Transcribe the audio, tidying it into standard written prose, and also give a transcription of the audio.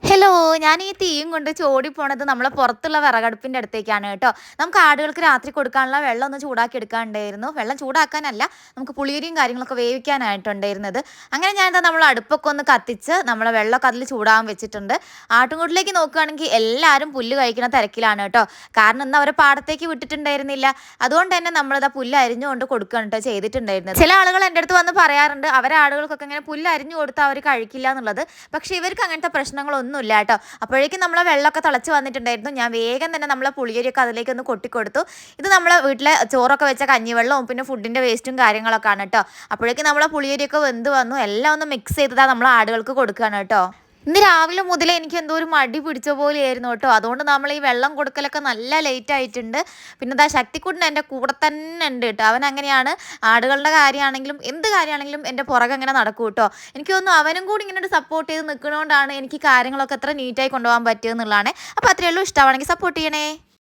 Hello! ഞാൻ ഈ തീയും കൊണ്ട് ഓടിപ്പോണത് നമ്മളെ പുറത്തുള്ള വിറകടുപ്പിൻ്റെ അടുത്തേക്കാണ് കേട്ടോ. നമുക്ക് ആടുകൾക്ക് രാത്രി കൊടുക്കാനുള്ള വെള്ളം ഒന്ന് ചൂടാക്കി എടുക്കാനുണ്ടായിരുന്നു. വെള്ളം ചൂടാക്കാനല്ല, നമുക്ക് പുളിയരിയും കാര്യങ്ങളൊക്കെ വേവിക്കാനായിട്ടുണ്ടായിരുന്നത്. അങ്ങനെ ഞാനിതാ നമ്മളെ അടുപ്പൊക്കെ ഒന്ന് കത്തിച്ച് നമ്മളെ വെള്ളമൊക്കെ അതിൽ ചൂടാകാൻ വെച്ചിട്ടുണ്ട്. ആട്ടുംകൂട്ടിലേക്ക് നോക്കുകയാണെങ്കിൽ എല്ലാവരും പുല്ല് കഴിക്കുന്ന തിരക്കിലാണ് കേട്ടോ. കാരണം ഇന്ന് അവരെ പാടത്തേക്ക് വിട്ടിട്ടുണ്ടായിരുന്നില്ല. അതുകൊണ്ട് തന്നെ നമ്മളിതാ പുല്ല് അരിഞ്ഞുകൊണ്ട് കൊടുക്കുകയാണ് കേട്ടോ ചെയ്തിട്ടുണ്ടായിരുന്നത്. ചില ആളുകൾ എൻ്റെ അടുത്ത് വന്ന് പറയാറുണ്ട്, അവരെ ആടുകൾക്കൊക്കെ ഇങ്ങനെ പുല്ല് അരിഞ്ഞു കൊടുത്താൽ അവർ കഴിക്കില്ല എന്നുള്ളത്. പക്ഷേ ഇവർക്ക് അങ്ങനത്തെ പ്രശ്നങ്ങളൊന്നും ഇല്ല കേട്ടോ. അപ്പോഴേക്കും നമ്മളെ വെള്ളമൊക്കെ തിളച്ച് വന്നിട്ടുണ്ടായിരുന്നു. ഞാൻ വേഗം തന്നെ നമ്മളെ പുളിയരിയൊക്കെ അതിലേക്ക് ഒന്ന് കൊട്ടിക്കൊടുത്തു. ഇത് നമ്മളെ വീട്ടിലെ ചോറൊക്കെ വെച്ച കഞ്ഞിവെള്ളവും പിന്നെ ഫുഡിൻ്റെ വേസ്റ്റും കാര്യങ്ങളൊക്കെ ആണ് കേട്ടോ. അപ്പോഴേക്കും നമ്മളെ പുളിയരിയൊക്കെ വെന്ത് വന്നു. എല്ലാം ഒന്ന് മിക്സ് ചെയ്തതാണ് നമ്മൾ ആടുകൾക്ക് കൊടുക്കുകയാണ് കേട്ടോ. ഇന്ന് രാവിലെ മുതലേ എനിക്ക് എന്തോ ഒരു മടി പിടിച്ച പോലെയായിരുന്നു കേട്ടോ. അതുകൊണ്ട് നമ്മൾ ഈ വെള്ളം കൊടുക്കലൊക്കെ നല്ല ലേറ്റ് ആയിട്ടുണ്ട്. പിന്നെ ഇതാ ശക്തിക്കുട്ടൻ എൻ്റെ കൂടെ തന്നെ ഉണ്ട് കേട്ടോ. അവൻ അങ്ങനെയാണ്, ആടുകളുടെ കാര്യമാണെങ്കിലും എന്ത് കാര്യമാണെങ്കിലും എൻ്റെ പുറകെ അങ്ങനെ നടക്കും കേട്ടോ. എനിക്ക് തോന്നുന്നു അവനും കൂടി ഇങ്ങനെ ഒരു സപ്പോർട്ട് ചെയ്ത് നിൽക്കുന്നതുകൊണ്ടാണ് എനിക്ക് കാര്യങ്ങളൊക്കെ എത്ര നീറ്റായി കൊണ്ടുപോകാൻ പറ്റിയെന്നുള്ളതാണ്. അപ്പോൾ അത്രയേ ഉള്ളൂ. ഇഷ്ടമാണെങ്കിൽ സപ്പോർട്ട് ചെയ്യണേ.